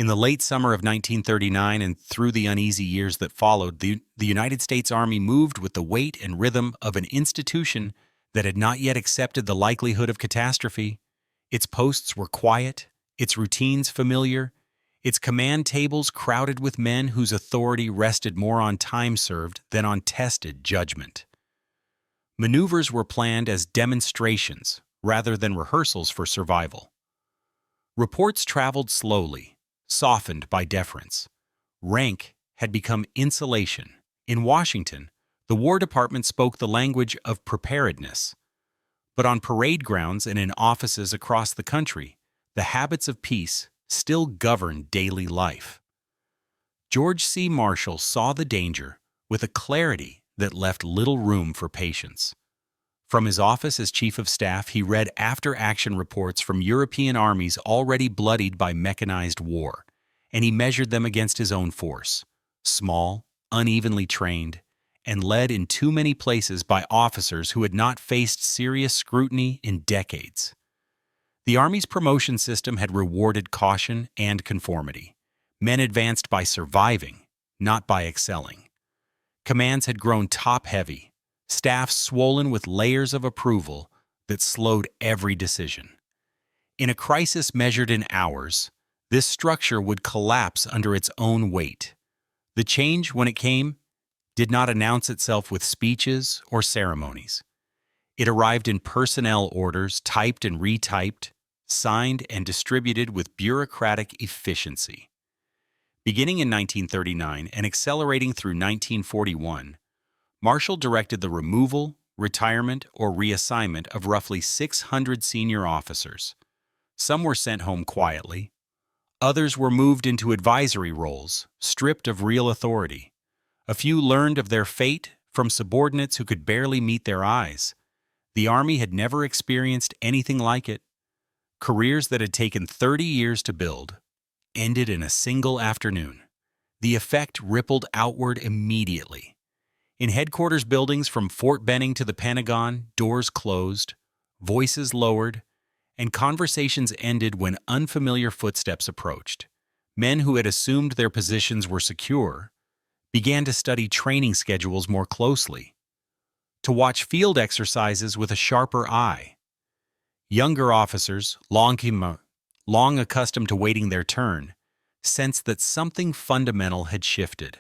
In the late summer of 1939 and through the uneasy years that followed, the United States Army moved with the weight and rhythm of an institution that had not yet accepted the likelihood of catastrophe. Its posts were quiet, its routines familiar, its command tables crowded with men whose authority rested more on time served than on tested judgment. Maneuvers were planned as demonstrations rather than rehearsals for survival. Reports traveled slowly, softened by deference. Rank had become insulation. In Washington, the War Department spoke the language of preparedness. But on parade grounds and in offices across the country, the habits of peace still governed daily life. George C. Marshall saw the danger with a clarity that left little room for patience. From his office as Chief of Staff, he read after-action reports from European armies already bloodied by mechanized war, and he measured them against his own force, small, unevenly trained, and led in too many places by officers who had not faced serious scrutiny in decades. The Army's promotion system had rewarded caution and conformity. Men advanced by surviving, not by excelling. Commands had grown top-heavy, staffs swollen with layers of approval that slowed every decision. In a crisis measured in hours, this structure would collapse under its own weight. The change, when it came, did not announce itself with speeches or ceremonies. It arrived in personnel orders typed and retyped, signed and distributed with bureaucratic efficiency. Beginning in 1939 and accelerating through 1941, Marshall directed the removal, retirement, or reassignment of roughly 600 senior officers. Some were sent home quietly. Others were moved into advisory roles, stripped of real authority. A few learned of their fate from subordinates who could barely meet their eyes. The Army had never experienced anything like it. Careers that had taken 30 years to build ended in a single afternoon. The effect rippled outward immediately. In headquarters buildings from Fort Benning to the Pentagon, doors closed, voices lowered, and conversations ended when unfamiliar footsteps approached. Men who had assumed their positions were secure began to study training schedules more closely, to watch field exercises with a sharper eye. Younger officers, long accustomed to waiting their turn, sensed that something fundamental had shifted.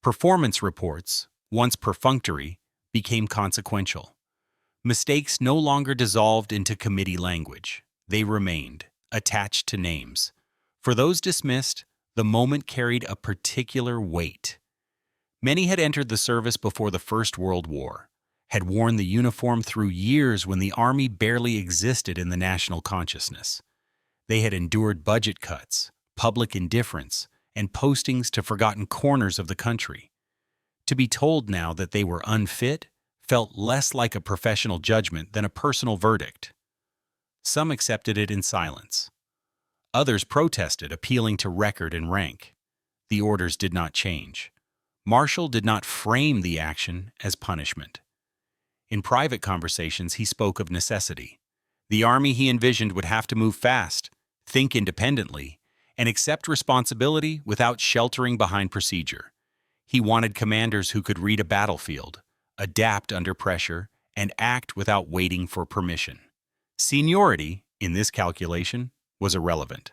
Performance reports, once perfunctory, became consequential. Mistakes no longer dissolved into committee language. They remained, attached to names. For those dismissed, the moment carried a particular weight. Many had entered the service before the First World War, had worn the uniform through years when the Army barely existed in the national consciousness. They had endured budget cuts, public indifference, and postings to forgotten corners of the country. To be told now that they were unfit felt less like a professional judgment than a personal verdict. Some accepted it in silence. Others protested, appealing to record and rank. The orders did not change. Marshall did not frame the action as punishment. In private conversations, he spoke of necessity. The Army he envisioned would have to move fast, think independently, and accept responsibility without sheltering behind procedure. He wanted commanders who could read a battlefield, adapt under pressure, and act without waiting for permission. Seniority, in this calculation, was irrelevant.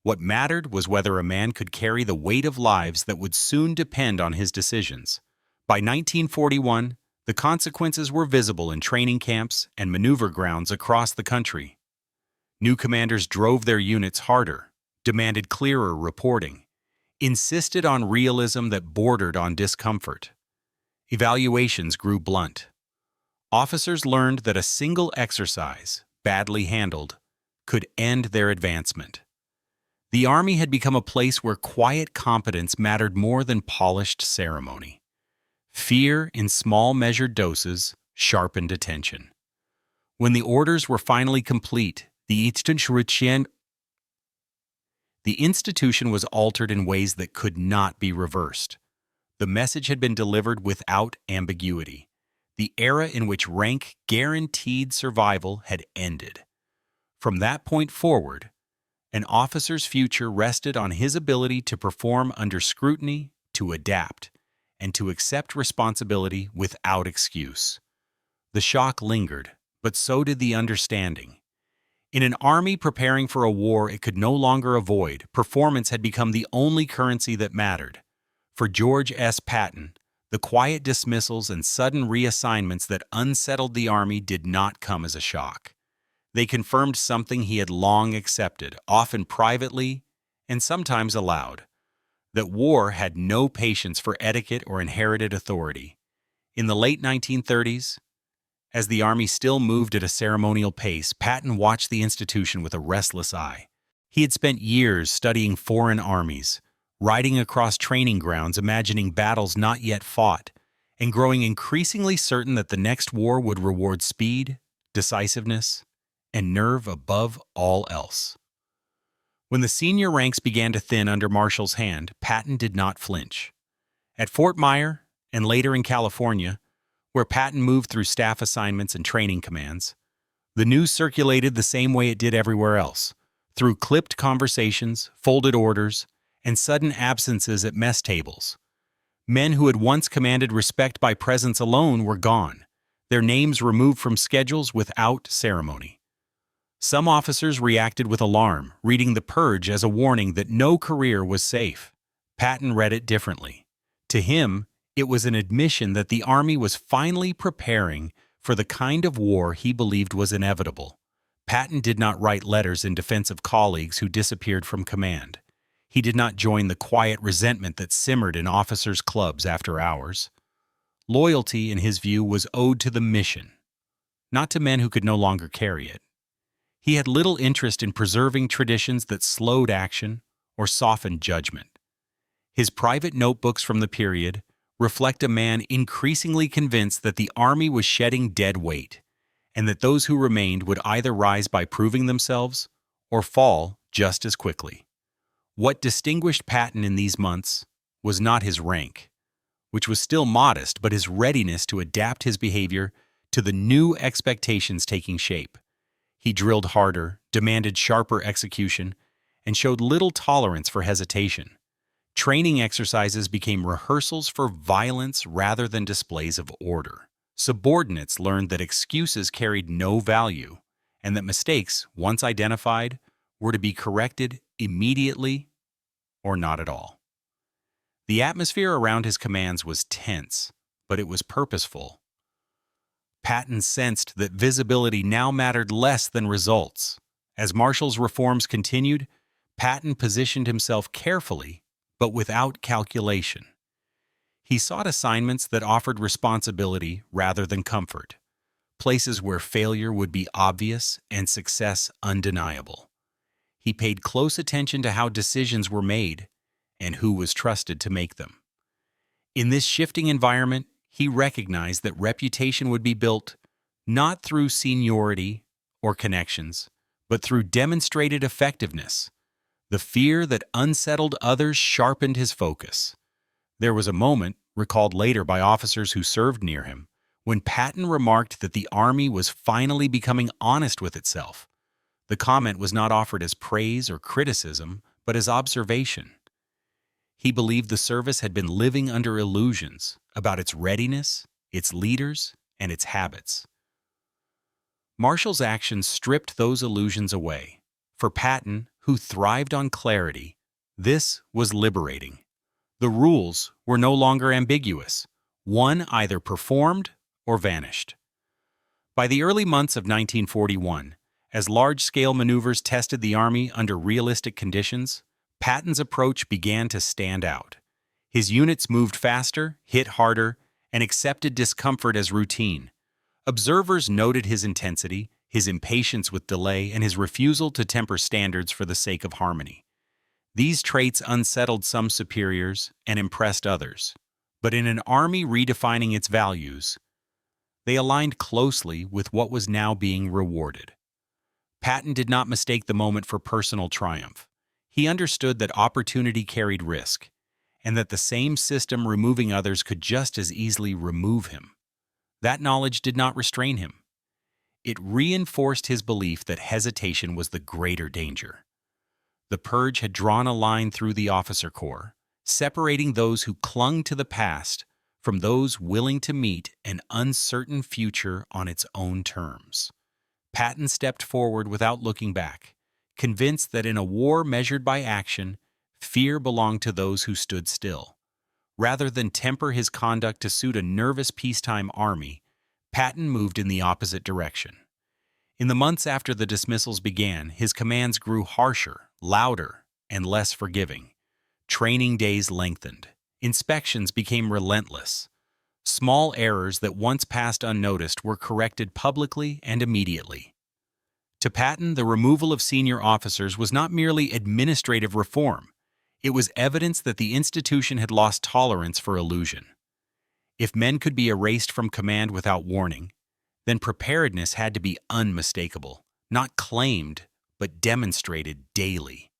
What mattered was whether a man could carry the weight of lives that would soon depend on his decisions. By 1941, the consequences were visible in training camps and maneuver grounds across the country. New commanders drove their units harder, demanded clearer reporting, insisted on realism that bordered on discomfort. Evaluations grew blunt. Officers learned that a single exercise, badly handled, could end their advancement. The Army had become a place where quiet competence mattered more than polished ceremony. Fear in small measured doses sharpened attention. When the orders were finally complete, the institution was altered in ways that could not be reversed. The message had been delivered without ambiguity. The era in which rank guaranteed survival had ended. From that point forward, An officer's future rested on his ability to perform under scrutiny, to adapt, and to accept responsibility without excuse. The shock lingered, but so did the understanding. In an army preparing for a war it could no longer avoid, performance had become the only currency that mattered. For George S. Patton, the quiet dismissals and sudden reassignments that unsettled the Army did not come as a shock. They confirmed something he had long accepted, often privately and sometimes aloud, that war had no patience for etiquette or inherited authority. In the late 1930s, as the Army still moved at a ceremonial pace, Patton watched the institution with a restless eye. He had spent years studying foreign armies, riding across training grounds, imagining battles not yet fought, and growing increasingly certain that the next war would reward speed, decisiveness, and nerve above all else. When the senior ranks began to thin under Marshall's hand, Patton did not flinch. At Fort Myer, and later in California, where Patton moved through staff assignments and training commands, the news circulated the same way it did everywhere else, through clipped conversations, folded orders, and sudden absences at mess tables. Men who had once commanded respect by presence alone were gone, their names removed from schedules without ceremony. Some officers reacted with alarm, reading the purge as a warning that no career was safe. Patton read it differently. To him, it was an admission that the Army was finally preparing for the kind of war he believed was inevitable. Patton did not write letters in defense of colleagues who disappeared from command. He did not join the quiet resentment that simmered in officers' clubs after hours. Loyalty, in his view, was owed to the mission, not to men who could no longer carry it. He had little interest in preserving traditions that slowed action or softened judgment. His private notebooks from the period reflect a man increasingly convinced that the Army was shedding dead weight, and that those who remained would either rise by proving themselves or fall just as quickly. What distinguished Patton in these months was not his rank, which was still modest, but his readiness to adapt his behavior to the new expectations taking shape. He drilled harder, demanded sharper execution, and showed little tolerance for hesitation. Training exercises became rehearsals for violence rather than displays of order. Subordinates learned that excuses carried no value, and that mistakes, once identified, were to be corrected immediately or not at all. The atmosphere around his commands was tense, but it was purposeful. Patton sensed that visibility now mattered less than results. As Marshall's reforms continued, Patton positioned himself carefully, but without calculation. He sought assignments that offered responsibility rather than comfort, places where failure would be obvious and success undeniable. He paid close attention to how decisions were made and who was trusted to make them. In this shifting environment, he recognized that reputation would be built not through seniority or connections, but through demonstrated effectiveness. The fear that unsettled others sharpened his focus. There was a moment, recalled later by officers who served near him, when Patton remarked that the Army was finally becoming honest with itself. The comment was not offered as praise or criticism, but as observation. He believed the service had been living under illusions about its readiness, its leaders, and its habits. Marshall's actions stripped those illusions away. For Patton, who thrived on clarity, this was liberating. The rules were no longer ambiguous. One either performed or vanished. By the early months of 1941, as large-scale maneuvers tested the Army under realistic conditions, Patton's approach began to stand out. His units moved faster, hit harder, and accepted discomfort as routine. Observers noted his intensity, his impatience with delay, and his refusal to temper standards for the sake of harmony. These traits unsettled some superiors and impressed others, but in an Army redefining its values, they aligned closely with what was now being rewarded. Patton did not mistake the moment for personal triumph. He understood that opportunity carried risk, and that the same system removing others could just as easily remove him. That knowledge did not restrain him. It reinforced his belief that hesitation was the greater danger. The purge had drawn a line through the officer corps, separating those who clung to the past from those willing to meet an uncertain future on its own terms. Patton stepped forward without looking back, convinced that in a war measured by action, fear belonged to those who stood still. Rather than temper his conduct to suit a nervous peacetime army, Patton moved in the opposite direction. In the months after the dismissals began, his commands grew harsher, louder, and less forgiving. Training days lengthened. Inspections became relentless. Small errors that once passed unnoticed were corrected publicly and immediately. To Patton, the removal of senior officers was not merely administrative reform. It was evidence that the institution had lost tolerance for illusion. If men could be erased from command without warning, then preparedness had to be unmistakable, not claimed, but demonstrated daily.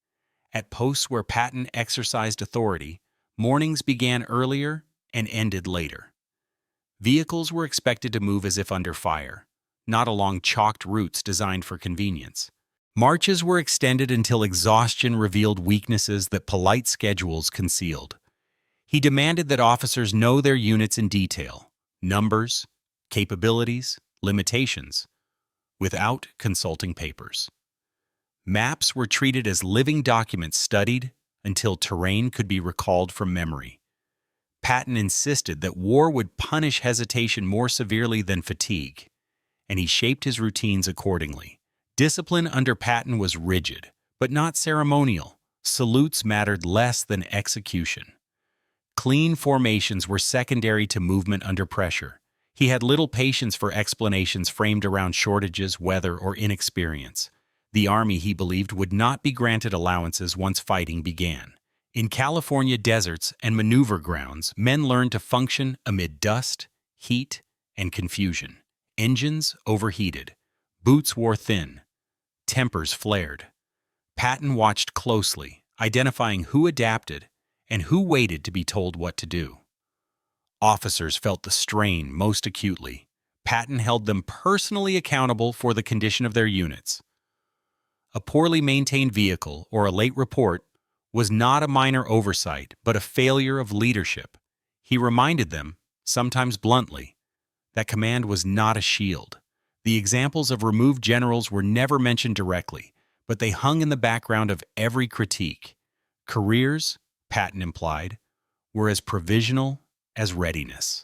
At posts where Patton exercised authority, mornings began earlier and ended later. Vehicles were expected to move as if under fire, not along chalked routes designed for convenience. Marches were extended until exhaustion revealed weaknesses that polite schedules concealed. He demanded that officers know their units in detail, numbers, capabilities, limitations, without consulting papers. Maps were treated as living documents studied until terrain could be recalled from memory. Patton insisted that war would punish hesitation more severely than fatigue, and he shaped his routines accordingly. Discipline under Patton was rigid, but not ceremonial. Salutes mattered less than execution. Clean formations were secondary to movement under pressure. He had little patience for explanations framed around shortages, weather, or inexperience. The Army, he believed, would not be granted allowances once fighting began. In California deserts and maneuver grounds, men learned to function amid dust, heat, and confusion. Engines overheated. Boots wore thin. Tempers flared. Patton watched closely, identifying who adapted and who waited to be told what to do. Officers felt the strain most acutely. Patton held them personally accountable for the condition of their units. A poorly maintained vehicle or a late report was not a minor oversight, but a failure of leadership. He reminded them, sometimes bluntly, that command was not a shield. The examples of removed generals were never mentioned directly, but they hung in the background of every critique. Careers, Patton implied, were as provisional as readiness.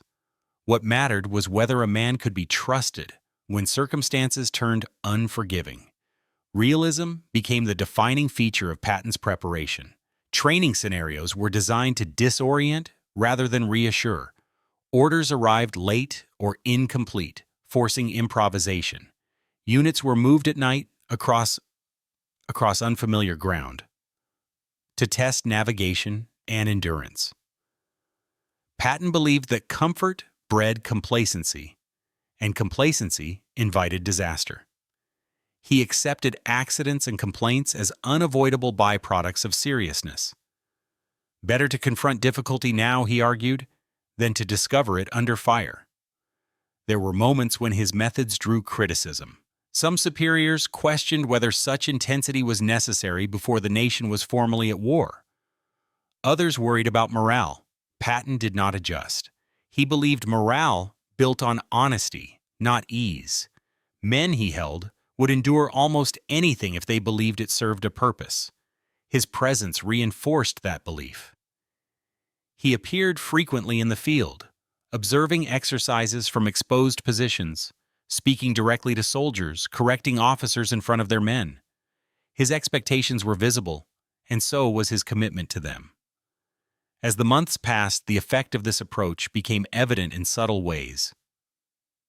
What mattered was whether a man could be trusted when circumstances turned unforgiving. Realism became the defining feature of Patton's preparation. Training scenarios were designed to disorient rather than reassure. Orders arrived late or incomplete, forcing improvisation. Units were moved at night across unfamiliar ground to test navigation and endurance. Patton believed that comfort bred complacency, and complacency invited disaster. He accepted accidents and complaints as unavoidable byproducts of seriousness. Better to confront difficulty now, he argued, than to discover it under fire. There were moments when his methods drew criticism. Some superiors questioned whether such intensity was necessary before the nation was formally at war. Others worried about morale. Patton did not adjust. He believed morale built on honesty, not ease. Men, he held, would endure almost anything if they believed it served a purpose. His presence reinforced that belief. He appeared frequently in the field, observing exercises from exposed positions, speaking directly to soldiers, correcting officers in front of their men. His expectations were visible, and so was his commitment to them. As the months passed, the effect of this approach became evident in subtle ways.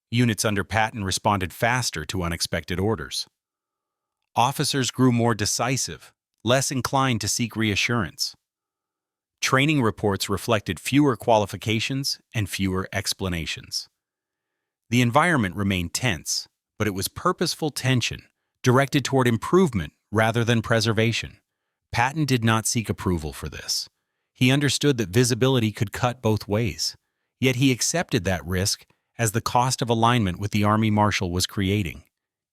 Units under Patton responded faster to unexpected orders. Officers grew more decisive, less inclined to seek reassurance. Training reports reflected fewer qualifications and fewer explanations. The environment remained tense, but it was purposeful tension, directed toward improvement rather than preservation. Patton did not seek approval for this. He understood that visibility could cut both ways, yet he accepted that risk as the cost of alignment with the Army Marshal was creating.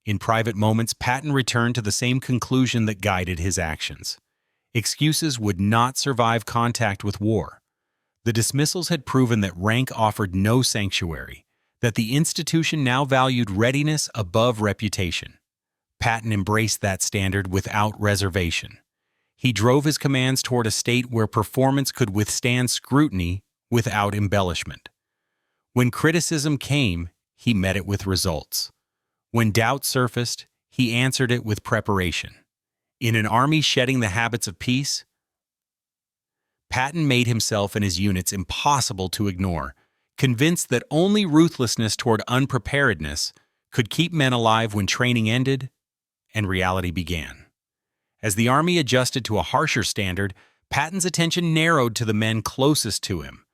In private moments, Patton returned to the same conclusion that guided his actions. Excuses would not survive contact with war. The dismissals had proven that rank offered no sanctuary, that the institution now valued readiness above reputation. Patton embraced that standard without reservation. He drove his commands toward a state where performance could withstand scrutiny without embellishment. When criticism came, he met it with results. When doubt surfaced, he answered it with preparation. In an army shedding the habits of peace, Patton made himself and his units impossible to ignore, convinced that only ruthlessness toward unpreparedness could keep men alive when training ended and reality began. As the army adjusted to a harsher standard, Patton's attention narrowed to the men closest to him.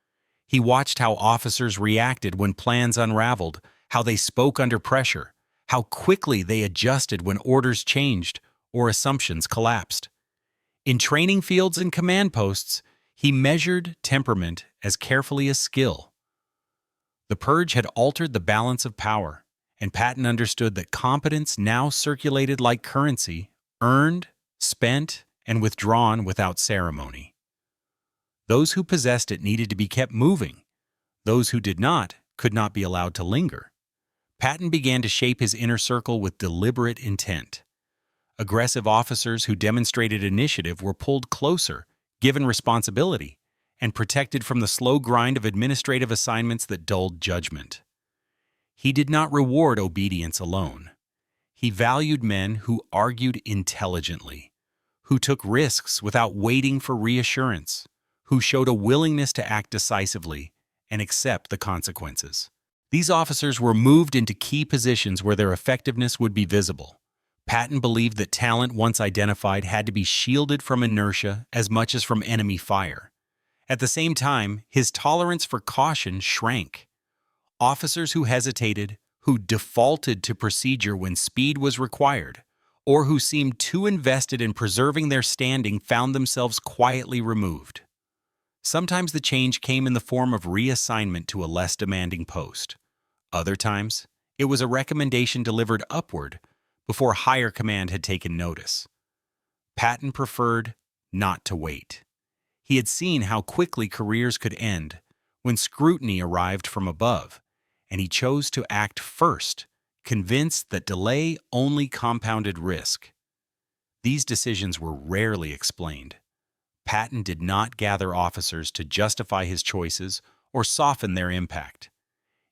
He watched how officers reacted when plans unraveled, how they spoke under pressure, how quickly they adjusted when orders changed or assumptions collapsed. In training fields and command posts, he measured temperament as carefully as skill. The purge had altered the balance of power, and Patton understood that competence now circulated like currency, earned, spent, and withdrawn without ceremony. Those who possessed it needed to be kept moving. Those who did not could not be allowed to linger. Patton began to shape his inner circle with deliberate intent. Aggressive officers who demonstrated initiative were pulled closer, given responsibility, and protected from the slow grind of administrative assignments that dulled judgment. He did not reward obedience alone. He valued men who argued intelligently, who took risks without waiting for reassurance, who showed a willingness to act decisively and accept the consequences. These officers were moved into key positions where their effectiveness would be visible. Patton believed that talent once identified had to be shielded from inertia as much as from enemy fire. At the same time, his tolerance for caution shrank. Officers who hesitated, who defaulted to procedure when speed was required, or who seemed too invested in preserving their standing found themselves quietly removed. Sometimes the change came in the form of reassignment to a less demanding post. Other times, it was a recommendation delivered upward before higher command had taken notice. Patton preferred not to wait. He had seen how quickly careers could end when scrutiny arrived from above, and he chose to act first, convinced that delay only compounded risk. These decisions were rarely explained. Patton did not gather officers to justify his choices or soften their impact.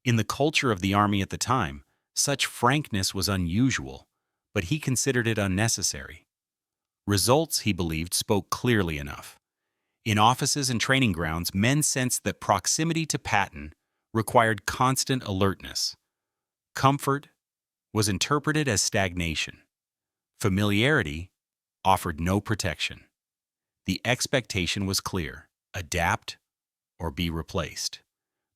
In the culture of the Army at the time, such frankness was unusual, but he considered it unnecessary. Results, he believed, spoke clearly enough. In offices and training grounds, men sensed that proximity to Patton required constant alertness. Comfort was interpreted as stagnation. Familiarity offered no protection. The expectation was clear: adapt or be replaced.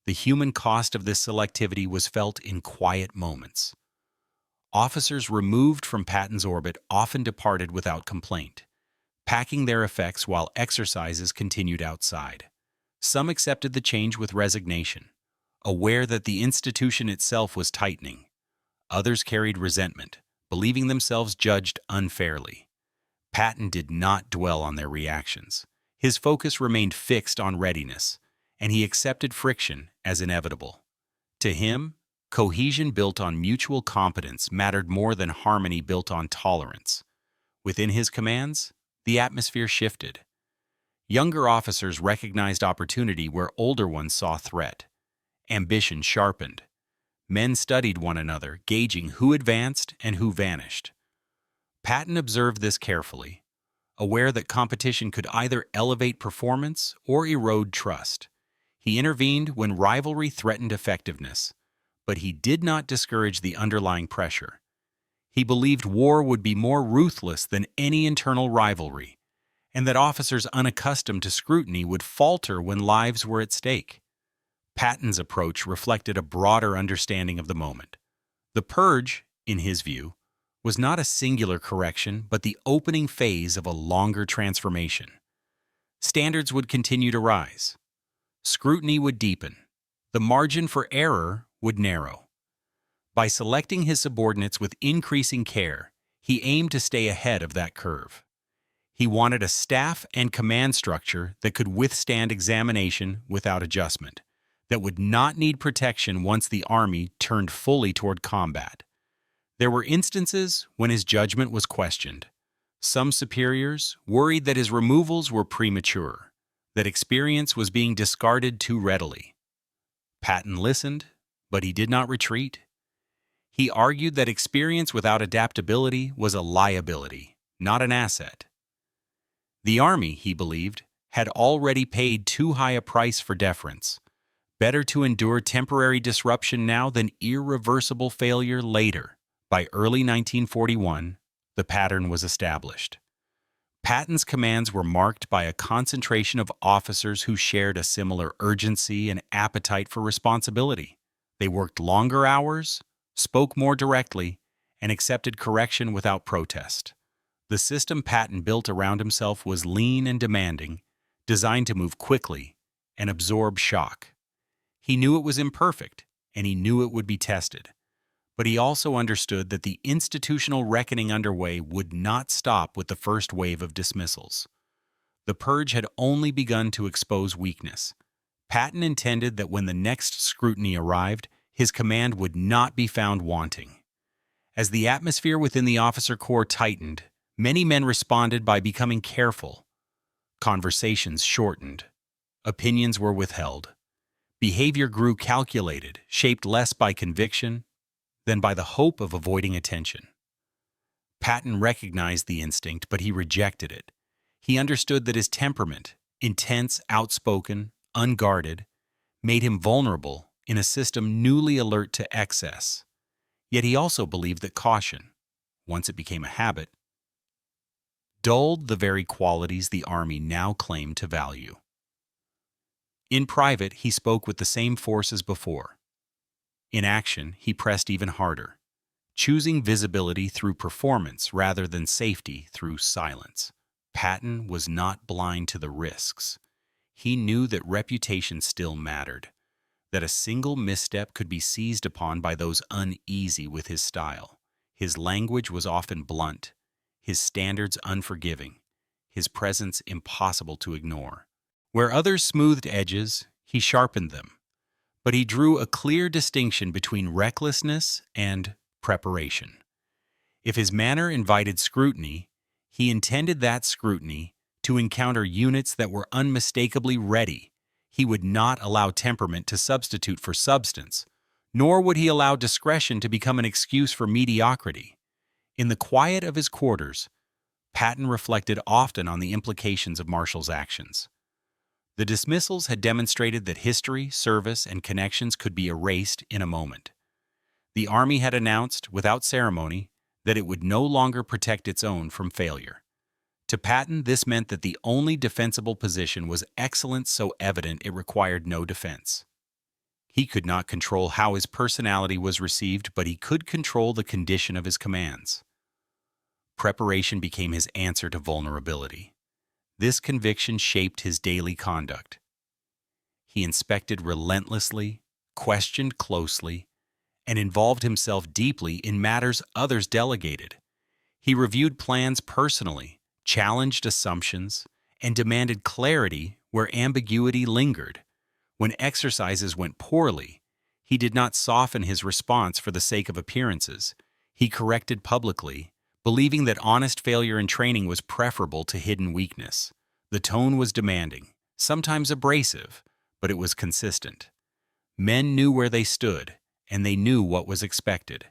The human cost of this selectivity was felt in quiet moments. Officers removed from Patton's orbit often departed without complaint, packing their effects while exercises continued outside. Some accepted the change with resignation, aware that the institution itself was tightening. Others carried resentment, believing themselves judged unfairly. Patton did not dwell on their reactions. His focus remained fixed on readiness, and he accepted friction as inevitable. To him, cohesion built on mutual competence mattered more than harmony built on tolerance. Within his commands, the atmosphere shifted. Younger officers recognized opportunity where older ones saw threat. Ambition sharpened. Men studied one another, gauging who advanced and who vanished. Patton observed this carefully, aware that competition could either elevate performance or erode trust. He intervened when rivalry threatened effectiveness, but he did not discourage the underlying pressure. He believed war would be more ruthless than any internal rivalry, and that officers unaccustomed to scrutiny would falter when lives were at stake. Patton's approach reflected a broader understanding of the moment. The purge, in his view, was not a singular correction, but the opening phase of a longer transformation. Standards would continue to rise. Scrutiny would deepen. The margin for error would narrow. By selecting his subordinates with increasing care, he aimed to stay ahead of that curve. He wanted a staff and command structure that could withstand examination without adjustment, that would not need protection once the Army turned fully toward combat. There were instances when his judgment was questioned. Some superiors worried that his removals were premature, that experience was being discarded too readily. Patton listened, but he did not retreat. He argued that experience without adaptability was a liability, not an asset. The Army, he believed, had already paid too high a price for deference. Better to endure temporary disruption now than irreversible failure later. By early 1941, the pattern was established. Patton's commands were marked by a concentration of officers who shared a similar urgency and appetite for responsibility. They worked longer hours, spoke more directly, and accepted correction without protest. The system Patton built around himself was lean and demanding, designed to move quickly and absorb shock. He knew it was imperfect, and he knew it would be tested. But he also understood that the institutional reckoning underway would not stop with the first wave of dismissals. The purge had only begun to expose weakness. Patton intended that when the next scrutiny arrived, his command would not be found wanting. As the atmosphere within the officer corps tightened, many men responded by becoming careful. Conversations shortened. Opinions were withheld. Behavior grew calculated, shaped less by conviction than by the hope of avoiding attention. Patton recognized the instinct, but he rejected it. He understood that his temperament, intense, outspoken, unguarded, made him vulnerable in a system newly alert to excess. Yet he also believed that caution, once it became a habit, dulled the very qualities the Army now claimed to value. In private, he spoke with the same force as before. In action, he pressed even harder, choosing visibility through performance rather than safety through silence. Patton was not blind to the risks. He knew that reputation still mattered, that a single misstep could be seized upon by those uneasy with his style. His language was often blunt, his standards unforgiving, his presence impossible to ignore. Where others smoothed edges, he sharpened them. But he drew a clear distinction between recklessness and preparation. If his manner invited scrutiny, he intended that scrutiny to encounter units that were unmistakably ready. He would not allow temperament to substitute for substance, nor would he allow discretion to become an excuse for mediocrity. In the quiet of his quarters, Patton reflected often on the implications of Marshall's actions. The dismissals had demonstrated that history, service, and connections could be erased in a moment. The Army had announced, without ceremony, that it would no longer protect its own from failure. To Patton, this meant that the only defensible position was excellence so evident it required no defense. He could not control how his personality was received, but he could control the condition of his commands. Preparation became his answer to vulnerability. This conviction shaped his daily conduct. He inspected relentlessly, questioned closely, and involved himself deeply in matters others delegated. He reviewed plans personally, challenged assumptions, and demanded clarity where ambiguity lingered. When exercises went poorly, he did not soften his response for the sake of appearances. He corrected publicly, believing that honest failure in training was preferable to hidden weakness. The tone was demanding, sometimes abrasive, but it was consistent. Men knew where they stood, and they knew what was expected.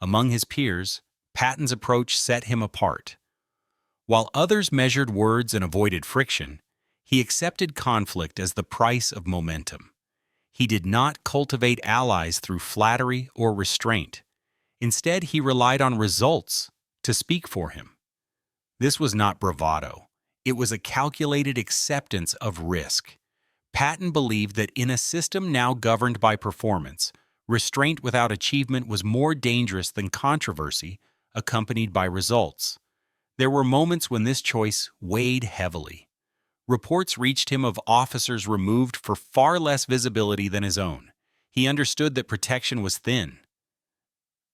Among his peers, Patton's approach set him apart. While others measured words and avoided friction, he accepted conflict as the price of momentum. He did not cultivate allies through flattery or restraint. Instead, he relied on results to speak for him. This was not bravado. It was a calculated acceptance of risk. Patton believed that in a system now governed by performance, restraint without achievement was more dangerous than controversy accompanied by results. There were moments when this choice weighed heavily. Reports reached him of officers removed for far less visibility than his own. He understood that protection was thin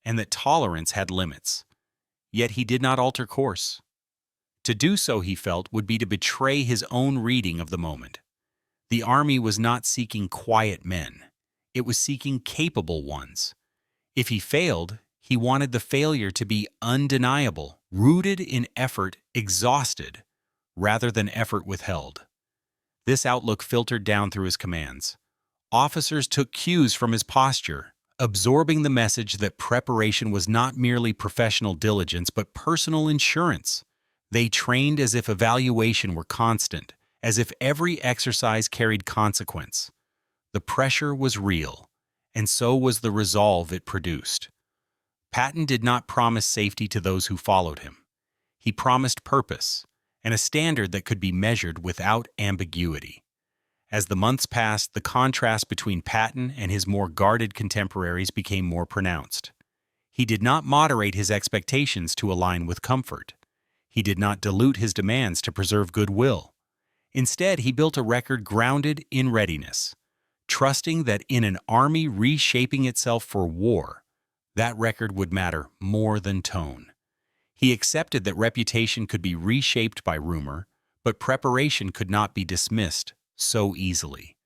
and that tolerance had limits. Yet he did not alter course. To do so, he felt, would be to betray his own reading of the moment. The army was not seeking quiet men. It was seeking capable ones. If he failed, he wanted the failure to be undeniable, rooted in effort, exhausted, rather than effort withheld. This outlook filtered down through his commands. Officers took cues from his posture, absorbing the message that preparation was not merely professional diligence but personal insurance. They trained as if evaluation were constant, as if every exercise carried consequence. The pressure was real, and so was the resolve it produced. Patton did not promise safety to those who followed him. He promised purpose, and a standard that could be measured without ambiguity. As the months passed, the contrast between Patton and his more guarded contemporaries became more pronounced. He did not moderate his expectations to align with comfort. He did not dilute his demands to preserve goodwill. Instead, he built a record grounded in readiness, trusting that in an army reshaping itself for war, that record would matter more than tone. He accepted that reputation could be reshaped by rumor, but preparation could not be dismissed so easily.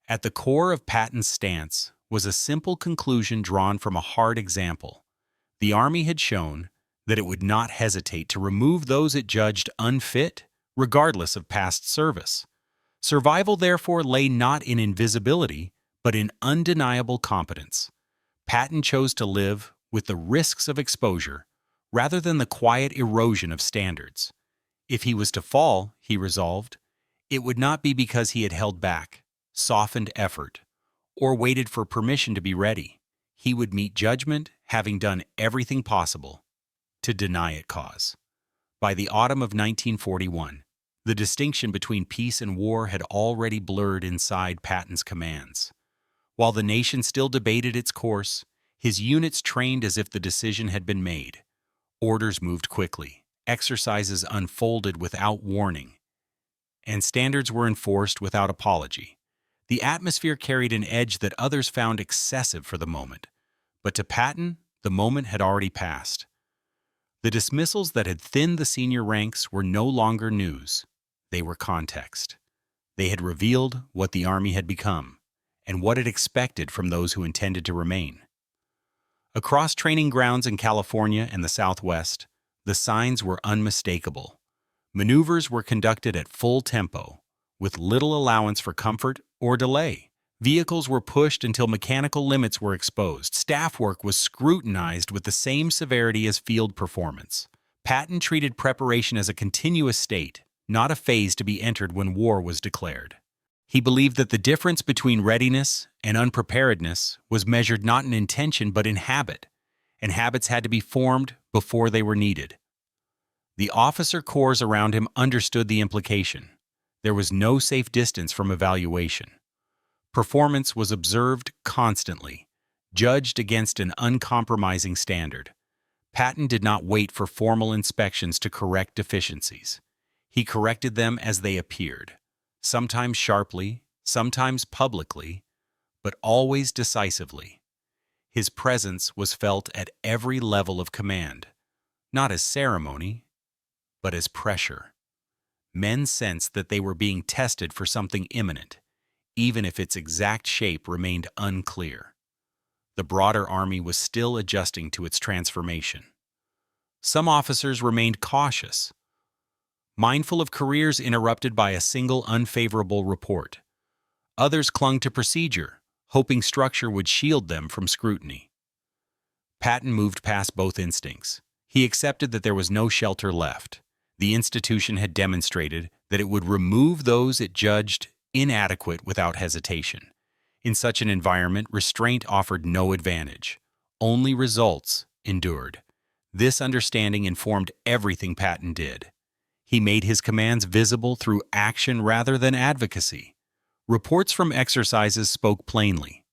At the core of Patton's stance was a simple conclusion drawn from a hard example. The army had shown that it would not hesitate to remove those it judged unfit, regardless of past service. Survival, therefore, lay not in invisibility, but in undeniable competence. Patton chose to live with the risks of exposure rather than the quiet erosion of standards. If he was to fall, he resolved, it would not be because he had held back, softened effort, or waited for permission to be ready. He would meet judgment, having done everything possible to deny it cause. By the autumn of 1941, the distinction between peace and war had already blurred inside Patton's commands. While the nation still debated its course, his units trained as if the decision had been made. Orders moved quickly, exercises unfolded without warning, and standards were enforced without apology. The atmosphere carried an edge that others found excessive for the moment, but to Patton, the moment had already passed. The dismissals that had thinned the senior ranks were no longer news. They were context. They had revealed what the army had become, and what it expected from those who intended to remain. Across training grounds in California and the Southwest, the signs were unmistakable. Maneuvers were conducted at full tempo, with little allowance for comfort or delay. Vehicles were pushed until mechanical limits were exposed. Staff work was scrutinized with the same severity as field performance. Patton treated preparation as a continuous state, not a phase to be entered when war was declared. He believed that the difference between readiness and unpreparedness was measured not in intention but in habit, and habits had to be formed before they were needed. The officer corps around him understood the implication. There was no safe distance from evaluation. Performance was observed constantly, judged against an uncompromising standard. Patton did not wait for formal inspections to correct deficiencies. He corrected them as they appeared, sometimes sharply, sometimes publicly, but always decisively. His presence was felt at every level of command, not as ceremony, but as pressure. Men sensed that they were being tested for something imminent, even if its exact shape remained unclear. The broader army was still adjusting to its transformation. Some officers remained cautious, mindful of careers interrupted by a single unfavorable report. Others clung to procedure, hoping structure would shield them from scrutiny. Patton moved past both instincts. He accepted that there was no shelter left. The institution had demonstrated that it would remove those it judged inadequate without hesitation. In such an environment, restraint offered no advantage. Only results endured. This understanding informed everything Patton did. He made his commands visible through action rather than advocacy. Reports from exercises spoke plainly.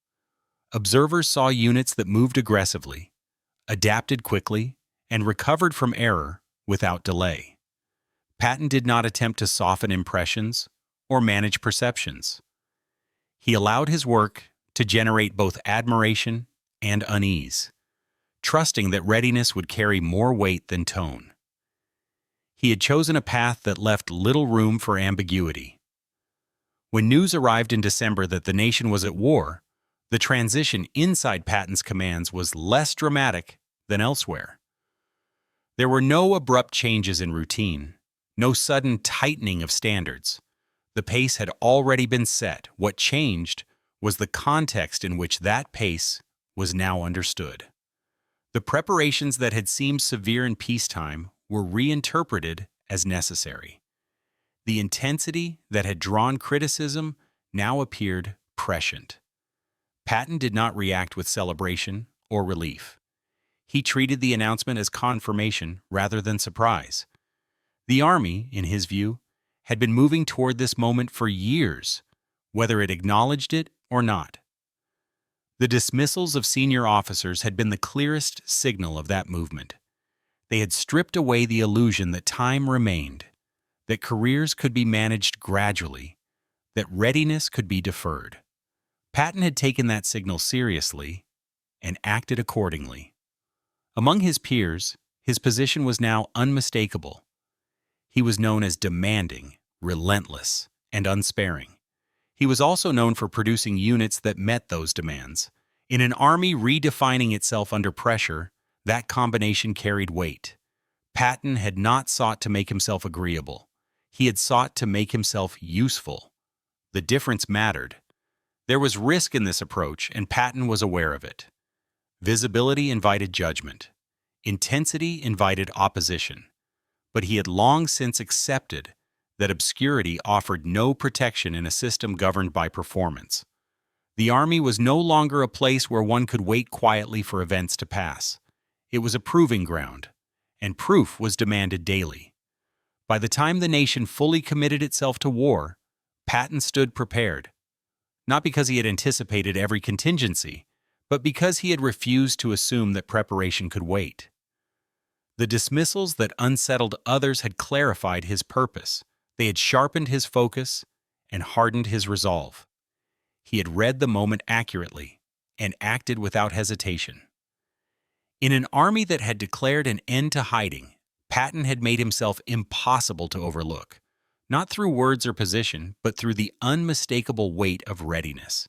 Observers saw units that moved aggressively, adapted quickly, and recovered from error without delay. Patton did not attempt to soften impressions or manage perceptions. He allowed his work to generate both admiration and unease, trusting that readiness would carry more weight than tone. He had chosen a path that left little room for ambiguity. When news arrived in December that the nation was at war, the transition inside Patton's commands was less dramatic than elsewhere. There were no abrupt changes in routine, no sudden tightening of standards. The pace had already been set. What changed was the context in which that pace was now understood. The preparations that had seemed severe in peacetime were reinterpreted as necessary. The intensity that had drawn criticism now appeared prescient. Patton did not react with celebration or relief. He treated the announcement as confirmation rather than surprise. The Army, in his view, had been moving toward this moment for years, whether it acknowledged it or not. The dismissals of senior officers had been the clearest signal of that movement. They had stripped away the illusion that time remained, that careers could be managed gradually, that readiness could be deferred. Patton had taken that signal seriously and acted accordingly. Among his peers, his position was now unmistakable. He was known as demanding, relentless, and unsparing. He was also known for producing units that met those demands. In an army redefining itself under pressure, that combination carried weight. Patton had not sought to make himself agreeable. He had sought to make himself useful. The difference mattered. There was risk in this approach, and Patton was aware of it. Visibility invited judgment. Intensity invited opposition. But he had long since accepted that obscurity offered no protection in a system governed by performance. The Army was no longer a place where one could wait quietly for events to pass. It was a proving ground, and proof was demanded daily. By the time the nation fully committed itself to war, Patton stood prepared, not because he had anticipated every contingency, but because he had refused to assume that preparation could wait. The dismissals that unsettled others had clarified his purpose. They had sharpened his focus and hardened his resolve. He had read the moment accurately and acted without hesitation. In an army that had declared an end to hiding, Patton had made himself impossible to overlook, not through words or position, but through the unmistakable weight of readiness.